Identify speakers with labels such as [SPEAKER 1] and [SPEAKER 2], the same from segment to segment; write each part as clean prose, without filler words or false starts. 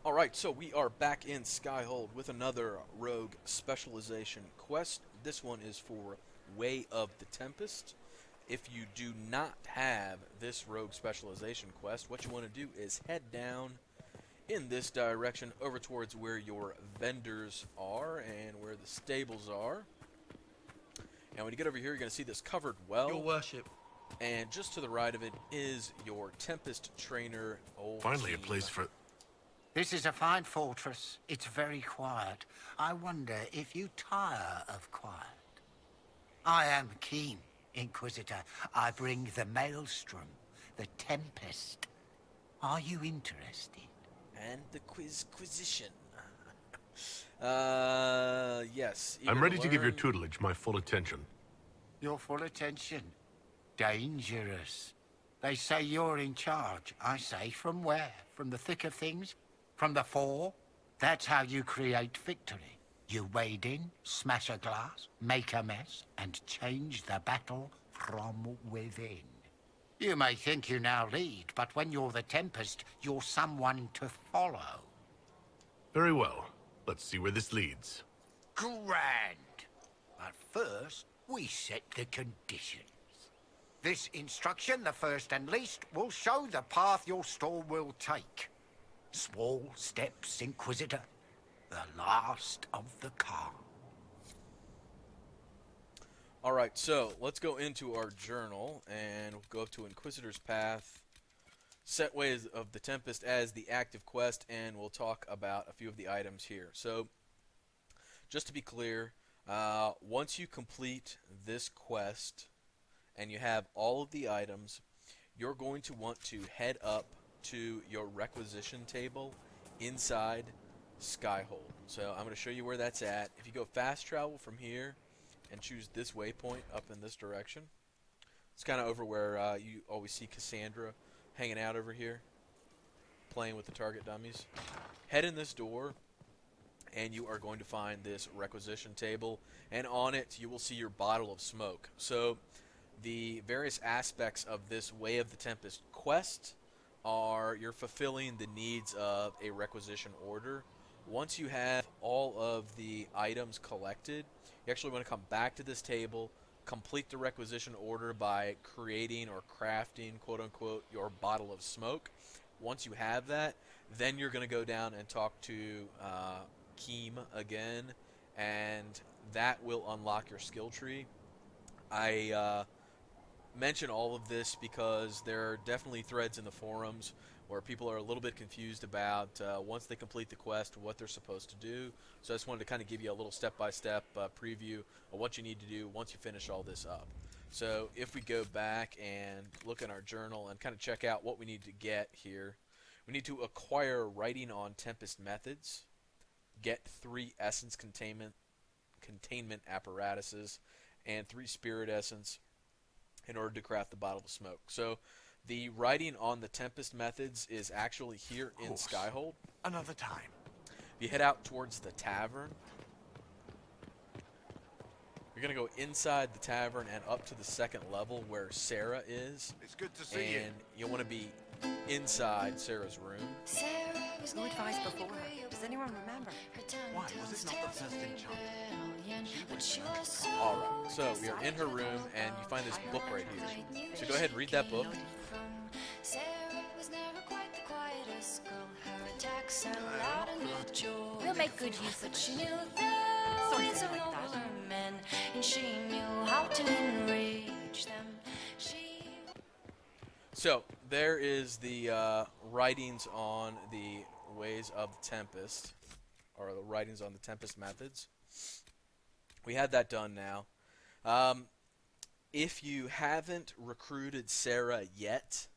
[SPEAKER 1] Alright, so we are back in Skyhold with another Rogue Specialization quest. This one is for Way of the Tempest. If you do not have this Rogue Specialization quest, what you want to do is head down in this direction over towards where your vendors are and where the stables are. And when you get over here, you're going to see this covered
[SPEAKER 2] Your
[SPEAKER 1] well.
[SPEAKER 2] worship.
[SPEAKER 1] And just to the right of it is your Tempest trainer, old
[SPEAKER 3] Finally, a
[SPEAKER 1] team.
[SPEAKER 3] place for...
[SPEAKER 4] This is a fine fortress. It's very quiet. I wonder if you tire of quiet. I am keen, Inquisitor. I bring the Maelstrom, the Tempest. Are you interested?
[SPEAKER 1] And the Inquisition. Yes.
[SPEAKER 3] I'm ready to give your
[SPEAKER 1] learn.
[SPEAKER 3] tutelage my full attention.
[SPEAKER 4] Your full attention. Dangerous. They say you're in charge. I say, from where? From the thick of things? From the fore? That's how you create victory. You wade in, smash a glass, make a mess, and change the battle from within. You may think you now lead, but when you're the Tempest, you're someone to follow.
[SPEAKER 3] Very well. Let's see where this leads.
[SPEAKER 4] Grand. But first, we set the conditions. This instruction, the first and least, will show the path your store will take. Small steps, Inquisitor. The last of the car.
[SPEAKER 1] Alright, so let's go into our journal and we'll go to Inquisitor's Path. Set Ways of the Tempest as the active quest, and we'll talk about a few of the items here. So, just to be clear, once you complete this quest and you have all of the items, you're going to want to head up to your requisition table inside Skyhold. So I'm going to show you where that's at. If you go fast travel from here and choose this waypoint up in this direction, it's kind of over where you always see Cassandra hanging out over here, playing with the target dummies. Head in this door, and you are going to find this requisition table, and on it you will see your bottle of smoke. So the various aspects of this Way of the Tempest quest are you're fulfilling the needs of a requisition order. Once you have all of the items collected, you actually want to come back to this table, complete the requisition order by creating or crafting, quote-unquote, your bottle of smoke. Once you have that, then you're going to go down and talk to Keem again, and that will unlock your skill tree. I mention all of this because there are definitely threads in the forums where people are a little bit confused about once they complete the quest what they're supposed to do. So I just wanted to kind of give you a little step-by-step preview of what you need to do once you finish all this up. So if we go back and look in our journal and kind of check out what we need to get here, we need to acquire writing on Tempest methods, get 3 essence containment apparatuses, and 3 spirit essence in order to craft the bottle of smoke. So the writing on the Tempest methods is actually here in Skyhold.
[SPEAKER 2] Another time.
[SPEAKER 1] If you head out towards the tavern, you're going to go inside the tavern and up to the 2nd level where Sarah is.
[SPEAKER 2] It's good to see you.
[SPEAKER 1] And you'll want to be inside Sarah's room.
[SPEAKER 5] Who advised before her? Does anyone remember?
[SPEAKER 2] Why was it not the first in charge?
[SPEAKER 1] Alright, so we are in her room and you find this book right here. So go ahead and read that book.
[SPEAKER 5] We'll make good use of
[SPEAKER 6] She knew
[SPEAKER 5] something
[SPEAKER 6] the ways of
[SPEAKER 5] like that.
[SPEAKER 6] nobler men, and she knew how to enrage them.
[SPEAKER 1] So there is the writings on the Ways of the Tempest, or the writings on the Tempest methods. We had that done now. If you haven't recruited Sarah yet,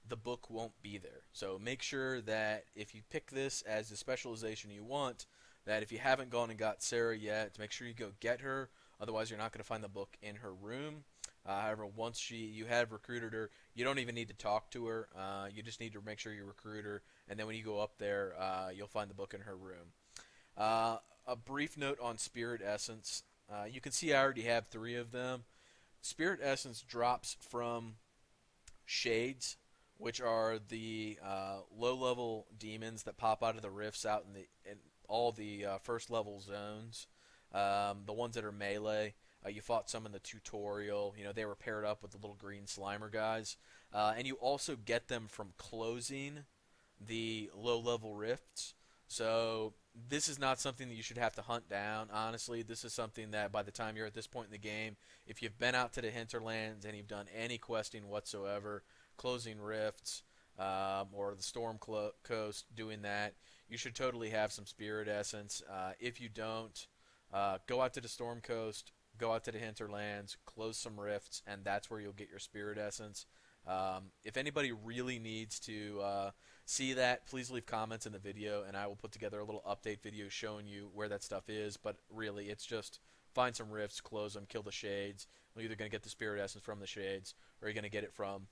[SPEAKER 1] the book won't be there. So make sure that if you pick this as the specialization you want, that if you haven't gone and got Sarah yet, make sure you go get her. Otherwise, you're not going to find the book in her room. However, once you have recruited her, you don't even need to talk to her. You just need to make sure you recruit her, and then when you go up there, you'll find the book in her room. A brief note on Spirit Essence. You can see I already have 3 of them. Spirit Essence drops from Shades, which are the low-level demons that pop out of the rifts out in all the first-level zones. The ones that are melee, you fought some in the tutorial. You know, they were paired up with the little green Slimer guys. And you also get them from closing the low-level rifts. So this is not something that you should have to hunt down, honestly. This is something that by the time you're at this point in the game, if you've been out to the hinterlands and you've done any questing whatsoever, closing rifts, or the storm coast, doing that, you should totally have some spirit essence. If you don't, go out to the storm coast, go out to the hinterlands, close some rifts, and that's where you'll get your spirit essence. If anybody really needs to see that, please leave comments in the video, and I will put together a little update video showing you where that stuff is. But really, it's just find some rifts, close them, kill the shades. You're either going to get the spirit essence from the shades, or you're going to get it from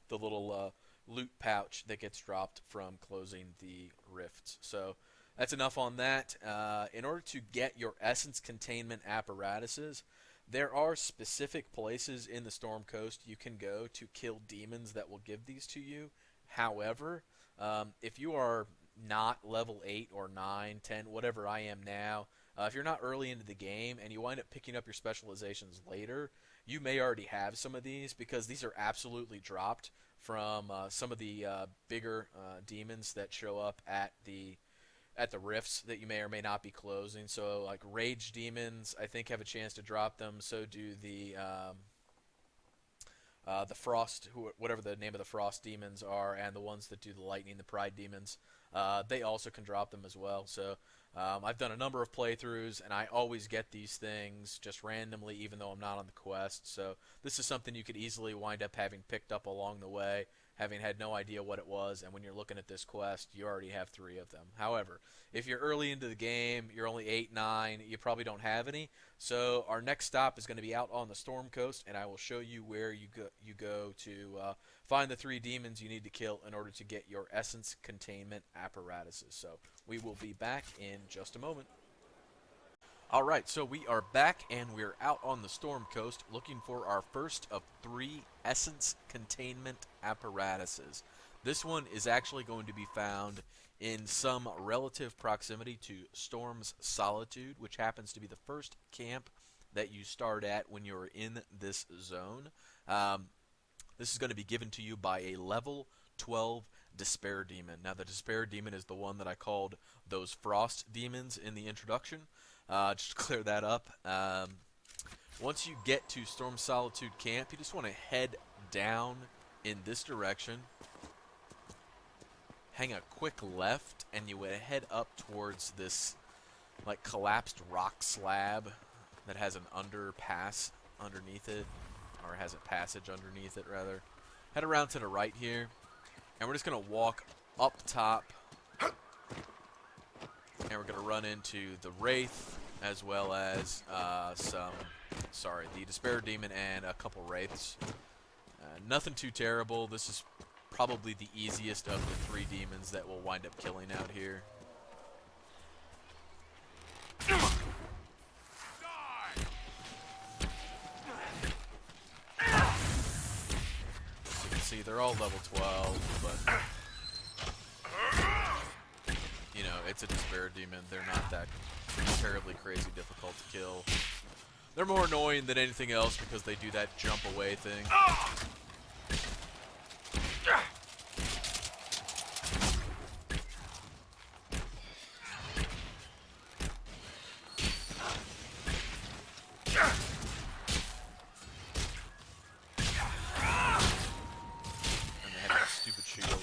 [SPEAKER 1] the little loot pouch that gets dropped from closing the rifts. So that's enough on that. In order to get your essence containment apparatuses, there are specific places in the Storm Coast you can go to kill demons that will give these to you. However, if you are not level 8 or 9, 10, whatever I am now, if you're not early into the game and you wind up picking up your specializations later, you may already have some of these, because these are absolutely dropped from some of the bigger demons that show up at the rifts that you may or may not be closing. So like rage demons, I think, have a chance to drop them. So do the frost, whatever the name of the frost demons are, and the ones that do the lightning, the pride demons. They also can drop them as well. So I've done a number of playthroughs, and I always get these things just randomly, even though I'm not on the quest. So this is something you could easily wind up having picked up along the way, having had no idea what it was, and when you're looking at this quest, you already have 3 of them. However, if you're early into the game, you're only 8, 9, you probably don't have any. So our next stop is going to be out on the Storm Coast, and I will show you where you go to find the 3 demons you need to kill in order to get your essence containment apparatuses. So we will be back in just a moment. Alright, so we are back, and we're out on the Storm Coast looking for our first of 3 essence containment apparatuses. This one is actually going to be found in some relative proximity to Storm's Solitude, which happens to be the first camp that you start at when you're in this zone. This is going to be given to you by a level 12 Despair Demon. Now, the Despair Demon is the one that I called those Frost Demons in the introduction. Just to clear that up. Once you get to Storm Solitude Camp, you just want to head down in this direction, hang a quick left, and you would head up towards this like collapsed rock slab that has an underpass underneath it, or has a passage underneath it rather. Head around to the right here, and we're just going to walk up top, and we're going to run into the Wraith, as well as the Despair Demon and a couple Wraiths. Nothing too terrible. This is probably the easiest of the 3 demons that we'll wind up killing out here. As you can see, they're all level 12, but you know, it's a Despair Demon. They're not that terribly crazy difficult to kill. They're more annoying than anything else because they do that jump away thing. And they have that stupid shield.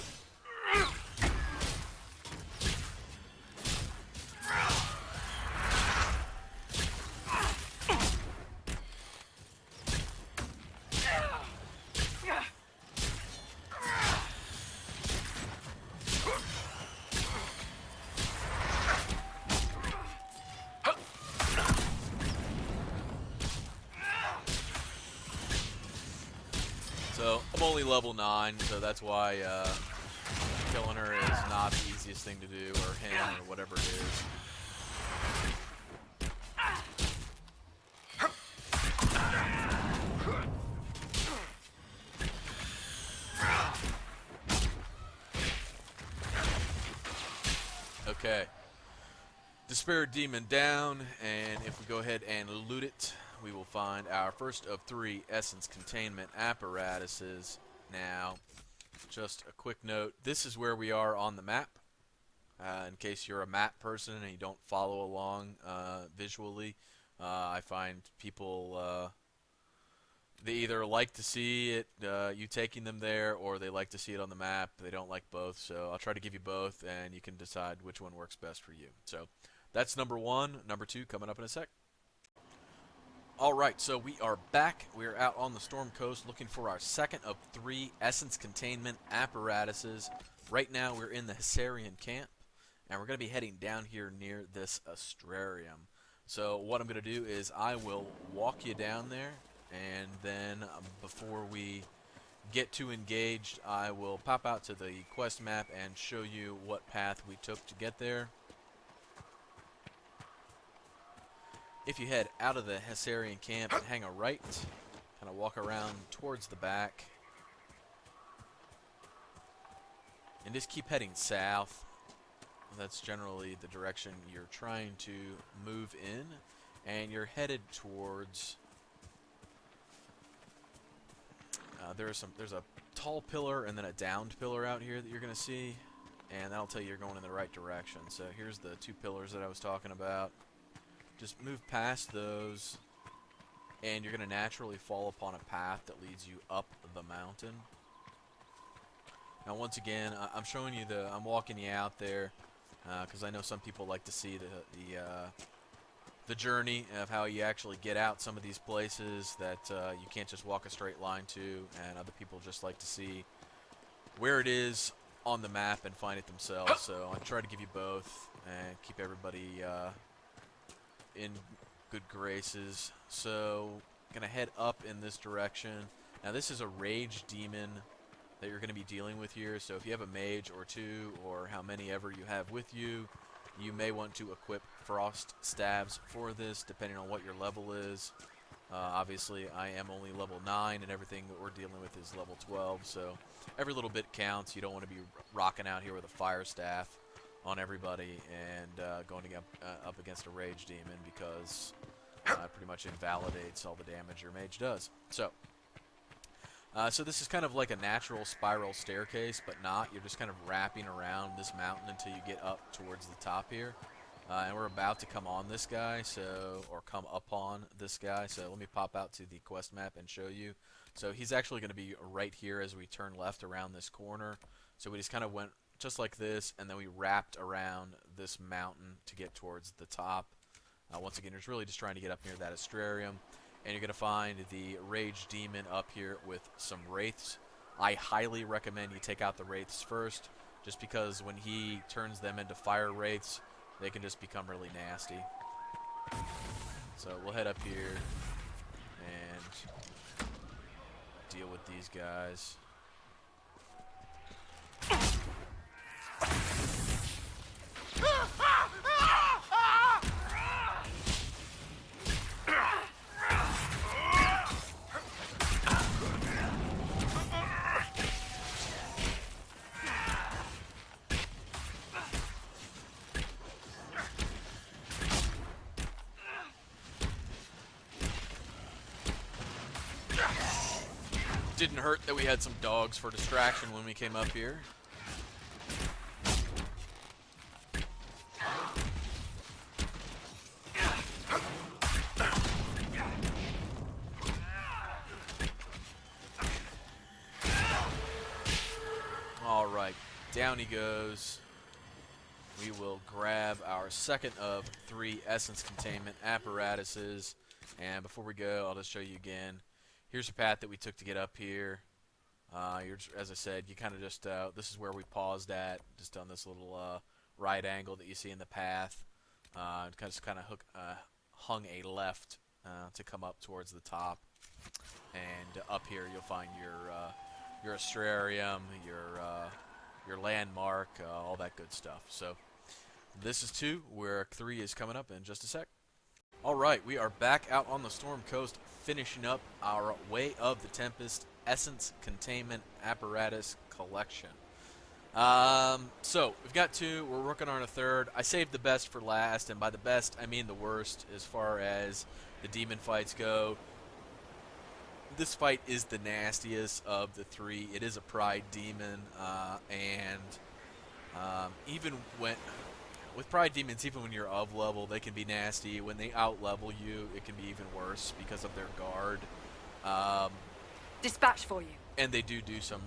[SPEAKER 1] So, I'm only level 9, so that's why killing her is not the easiest thing to do, or him, or whatever it is. Okay. Despair Demon down, and if we go ahead and loot it, we will find our first of 3 Essence Containment Apparatuses. Now, just a quick note, this is where we are on the map. In case you're a map person and you don't follow along visually, I find people, they either like to see it, you taking them there, or they like to see it on the map. They don't like both, so I'll try to give you both, and you can decide which one works best for you. So that's number 1. Number 2 coming up in a sec. Alright, so we are back. We are out on the Storm Coast looking for our second of 3 Essence Containment Apparatuses. Right now we're in the Hessarian camp, and we're going to be heading down here near this Astrarium. So what I'm going to do is I will walk you down there, and then before we get too engaged, I will pop out to the quest map and show you what path we took to get there. If you head out of the Hessarian camp and hang a right, kind of walk around towards the back, and just keep heading south. That's generally the direction you're trying to move in, and you're headed towards. There's a tall pillar and then a downed pillar out here that you're going to see, and that'll tell you you're going in the right direction. So here's the 2 pillars that I was talking about. Just move past those, and you're going to naturally fall upon a path that leads you up the mountain. Now, once again, I'm showing you I'm walking you out there because I know some people like to see the journey of how you actually get out some of these places that you can't just walk a straight line to, and other people just like to see where it is on the map and find it themselves. So I try to give you both and keep everybody in good graces. So gonna head up in this direction. Now this is a rage demon that you're going to be dealing with here, so if you have a mage or 2 or how many ever you have with you, you may want to equip frost stabs for this depending on what your level is. Obviously I am only level 9 and everything that we're dealing with is level 12, so every little bit counts. You don't want to be rocking out here with a fire staff on everybody and going up against a rage demon, because it pretty much invalidates all the damage your mage does. So this is kind of like a natural spiral staircase, but not. You're just kind of wrapping around this mountain until you get up towards the top here. And we're about to come on this guy, or come upon this guy. So let me pop out to the quest map and show you. So he's actually going to be right here as we turn left around this corner. So we just kind of went just like this, and then we wrapped around this mountain to get towards the top. Once again, it's really just trying to get up near that Astrarium. And you're going to find the Rage Demon up here with some Wraiths. I highly recommend you take out the Wraiths first, just because when he turns them into Fire Wraiths, they can just become really nasty. So we'll head up here and deal with these guys. Didn't hurt that we had some dogs for distraction when we came up here. Alright, down he goes. We will grab our second of 3 Essence Containment Apparatuses. And before we go, I'll just show you again. Here's the path that we took to get up here. As I said, you kind of just, this is where we paused at, just on this little right angle that you see in the path. Just kind of hung a left to come up towards the top. And up here you'll find your Astrarium, your landmark, all that good stuff. So this is 2, where 3 is coming up in just a sec. Alright, we are back out on the Storm Coast, finishing up our Way of the Tempest Essence Containment Apparatus Collection. So we've got two. We're working on a third. I saved the best for last, and by the best, I mean the worst as far as the demon fights go. This fight is the nastiest of the three. It is a pride demon, even with pride demons, even when you're of level, they can be nasty. When they out-level you, it can be even worse because of their guard.
[SPEAKER 5] Dispatch for you.
[SPEAKER 1] And they do some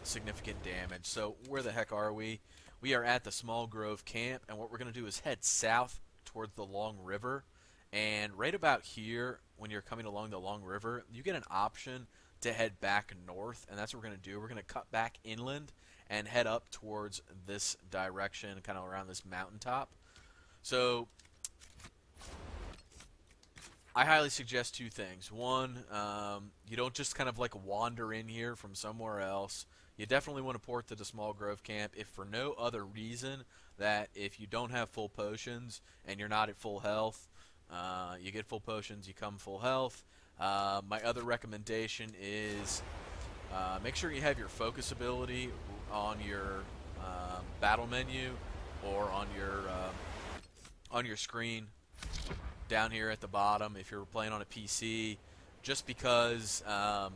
[SPEAKER 1] significant damage. So where the heck are we? We are at the Small Grove camp, and what we're going to do is head south towards the Long River. And right about here, when you're coming along the Long River, you get an option to head back north, and that's what we're going to do. We're going to cut back inland and head up towards this direction, kind of around this mountaintop. So I highly suggest two things. One, you don't just kind of like wander in here from somewhere else. You definitely want to port to the Small Grove camp, if for no other reason that if you don't have full potions and you're not at full health, you get full potions, you come full health. My other recommendation is make sure you have your focus ability on your battle menu or on your screen down here at the bottom if you're playing on a PC, just because now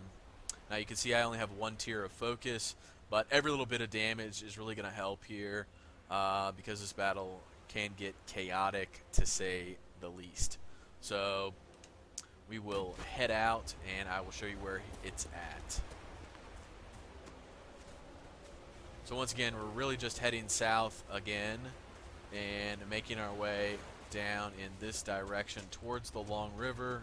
[SPEAKER 1] you can see I only have one tier of focus, but every little bit of damage is really going to help here because this battle can get chaotic, to say the least. So we will head out and I will show you where it's at. So once again, we're really just heading south again and making our way down in this direction towards the Long River.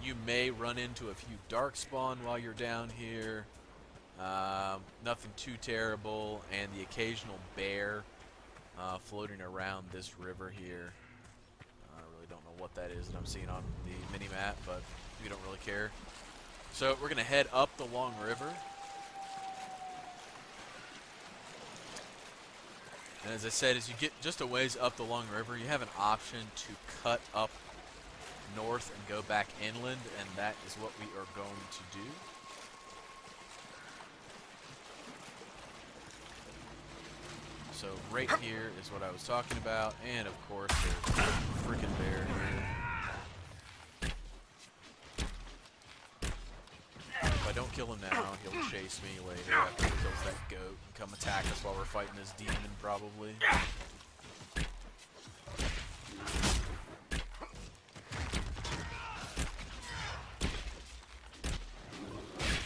[SPEAKER 1] You may run into a few darkspawn while you're down here. Nothing too terrible, and the occasional bear floating around this river here. I really don't know what that is that I'm seeing on the mini-map, but we don't really care. So we're going to head up the Long River. And as I said, as you get just a ways up the Long River, you have an option to cut up north and go back inland, and that is what we are going to do. So right here is what I was talking about, and of course there's a freaking bear here. If I don't kill him now, he'll chase me later after he kills that goat and come attack us while we're fighting this demon, probably.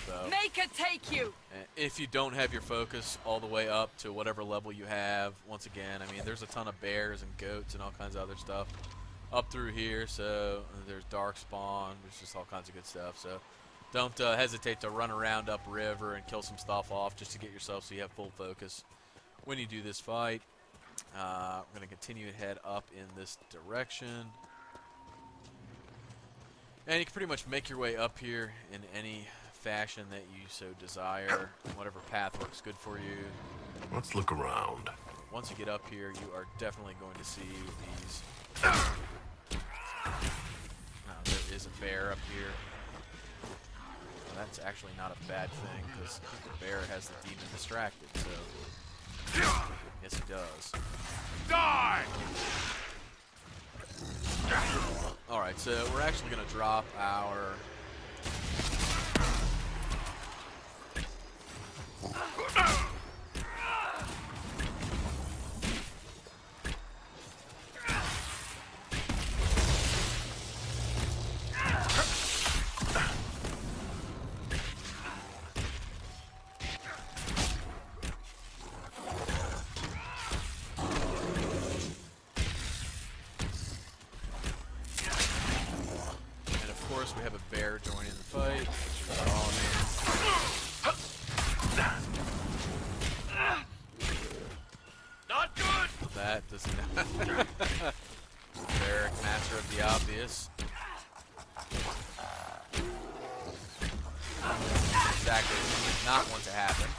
[SPEAKER 1] So,
[SPEAKER 5] Make it take you!
[SPEAKER 1] if you don't have your focus all the way up to whatever level you have, once again, I mean, there's a ton of bears and goats and all kinds of other stuff up through here. So there's darkspawn, there's just all kinds of good stuff. So don't hesitate to run around upriver and kill some stuff off just to get yourself so you have full focus when you do this fight. We're going to continue to head up in this direction. And you can pretty much make your way up here in any fashion that you so desire, whatever path works good for you.
[SPEAKER 3] Let's look around.
[SPEAKER 1] Once you get up here, you are definitely going to see these. There is a bear up here. Well, that's actually not a bad thing, because the bear has the demon distracted, so yes, he does.
[SPEAKER 3] Die!
[SPEAKER 1] Alright, so we're actually going to drop our we have a bear joining the fight, which is all
[SPEAKER 3] Not good!
[SPEAKER 1] that does not. Barrack, master of the obvious. Exactly what we did not want to happen.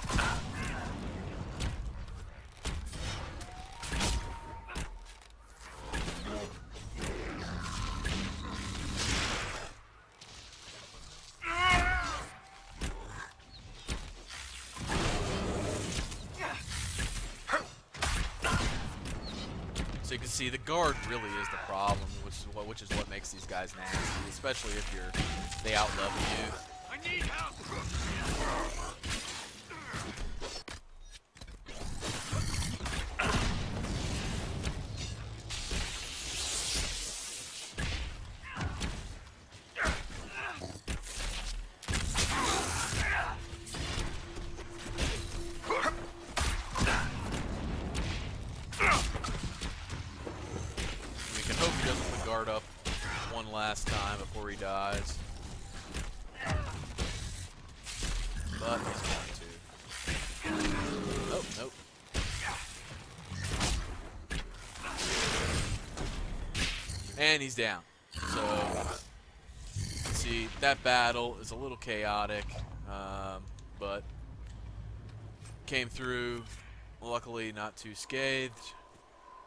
[SPEAKER 1] can see the guard really is the problem, which is what makes these guys nasty, especially if they outlevel you.
[SPEAKER 3] I need help!
[SPEAKER 1] We can hope he doesn't put guard up one last time before he dies. But he's going to. Oh, nope. And he's down. So, you can see that battle is a little chaotic, but came through, luckily not too scathed.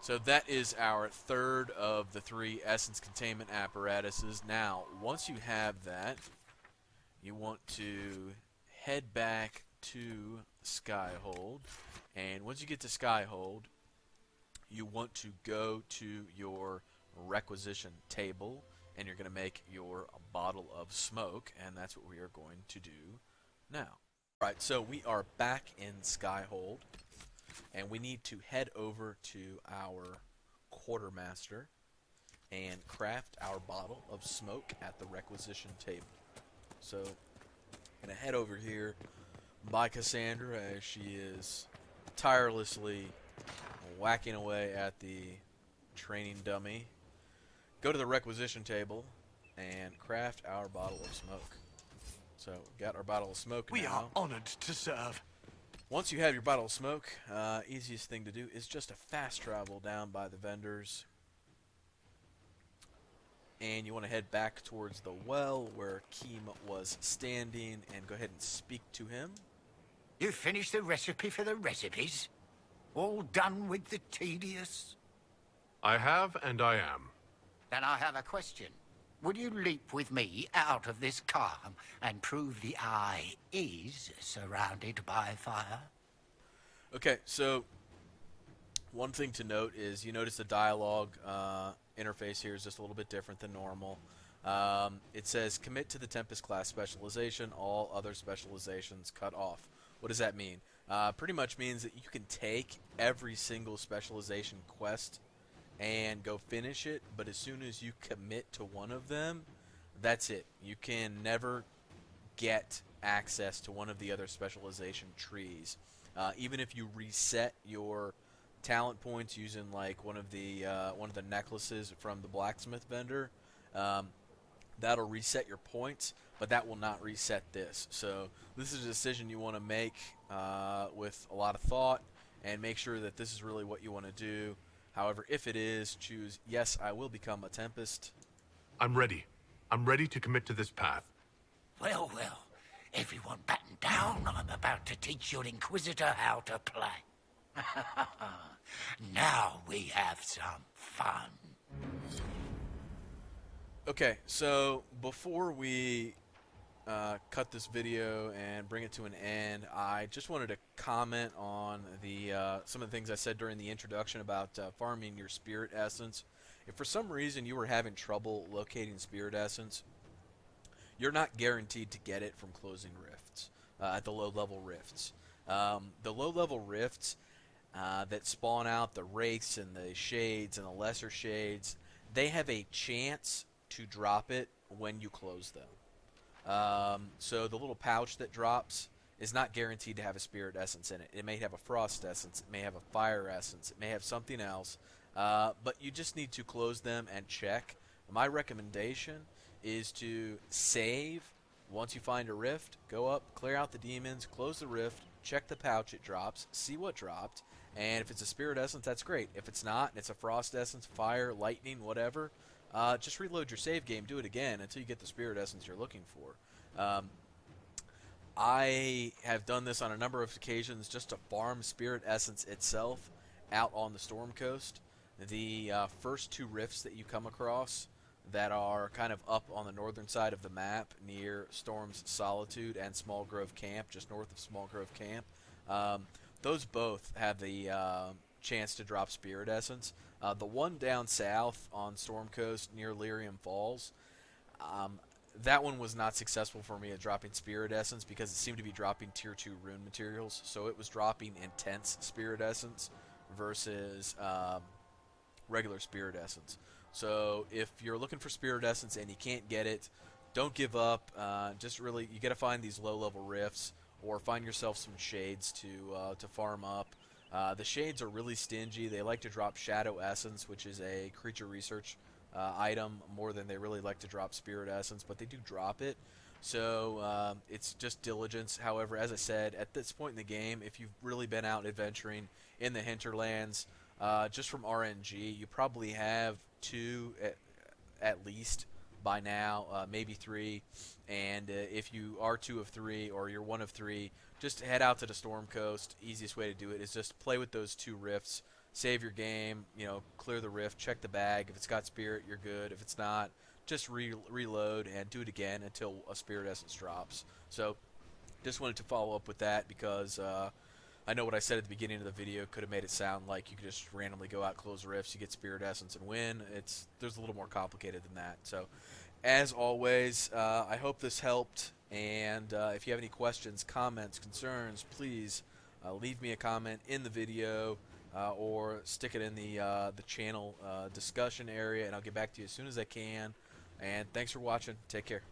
[SPEAKER 1] So that is our third of the 3 essence containment apparatuses. Now, once you have that, you want to head back to Skyhold, and once you get to Skyhold, you want to go to your requisition table, and you're going to make your bottle of smoke, and that's what we are going to do now. Alright, so we are back in Skyhold, and we need to head over to our quartermaster and craft our bottle of smoke at the requisition table. So, I'm going to head over here by Cassandra as she is tirelessly whacking away at the training dummy. Go to the requisition table and craft our bottle of smoke. So, we've got our bottle of smoke now.
[SPEAKER 2] We are honored to serve.
[SPEAKER 1] Once you have your bottle of smoke, easiest thing to do is just a fast travel down by the vendors. And you want to head back towards the well where Keem was standing and go ahead and speak to him.
[SPEAKER 4] You finished the recipe for the recipes? All done with the tedious?
[SPEAKER 3] I have, and I am.
[SPEAKER 4] Then I have a question. Would you leap with me out of this calm and prove the eye is surrounded by fire?
[SPEAKER 1] Okay, so one thing to note is you notice the dialogue interface here is just a little bit different than normal. It says commit to the Tempest class specialization, all other specializations cut off. What does that mean? Pretty much means that you can take every single specialization quest and go finish it, but as soon as you commit to one of them, that's it. You can never get access to one of the other specialization trees. Even if you reset your talent points using like one of the necklaces from the blacksmith vendor, that'll reset your points, but that will not reset this. So this is a decision you want to make with a lot of thought and make sure that this is really what you want to do. However, if it is, choose yes, I will become a Tempest.
[SPEAKER 3] I'm ready. I'm ready to commit to this path.
[SPEAKER 4] Well, well. Everyone batten down. I'm about to teach your Inquisitor how to play. Now we have some fun.
[SPEAKER 1] Okay, so before we cut this video and bring it to an end, I just wanted to comment on some of the things I said during the introduction about farming your spirit essence. If for some reason you were having trouble locating spirit essence, you're not guaranteed to get it from closing rifts, at the low-level rifts. The low-level rifts that spawn out the wraiths and the shades and the lesser shades, they have a chance to drop it when you close them. So the little pouch that drops is not guaranteed to have a spirit essence in it. It may have a frost essence, it may have a fire essence, it may have something else, but you just need to close them and check. My recommendation is to save once you find a rift, go up, clear out the demons, close the rift, check the pouch it drops, see what dropped, and if it's a spirit essence, that's great. If it's not, and it's a frost essence, fire, lightning, whatever, just reload your save game, do it again until you get the spirit essence you're looking for. I have done this on a number of occasions just to farm spirit essence itself out on the Storm Coast. The first 2 rifts that you come across that are kind of up on the northern side of the map near Storm's Solitude and Small Grove Camp, just north of Small Grove Camp, those both have the chance to drop spirit essence. The one down south on Storm Coast near Lyrium Falls, that one was not successful for me at dropping Spirit Essence because it seemed to be dropping Tier 2 rune materials. So it was dropping intense Spirit Essence versus regular Spirit Essence. So if you're looking for Spirit Essence and you can't get it, don't give up. Just really, you got to find these low-level rifts or find yourself some shades to farm up. The shades are really stingy. They like to drop Shadow Essence, which is a creature research item, more than they really like to drop Spirit Essence, but they do drop it. So it's just diligence. However, as I said, at this point in the game, if you've really been out adventuring in the hinterlands, just from RNG, you probably have 2 at least by now, maybe 3. And if you are 2 of 3 or you're 1 of 3, just head out to the Storm Coast. Easiest way to do it is just play with those 2 rifts. Save your game, clear the rift, check the bag. If it's got spirit, you're good. If it's not, just reload and do it again until a Spirit Essence drops. So just wanted to follow up with that because I know what I said at the beginning of the video could have made it sound like you could just randomly go out, close rifts, you get Spirit Essence and win. There's a little more complicated than that. So as always, I hope this helped. And if you have any questions, comments, concerns, please leave me a comment in the video. Or stick it in the channel discussion area, and I'll get back to you as soon as I can. And thanks for watching. Take care.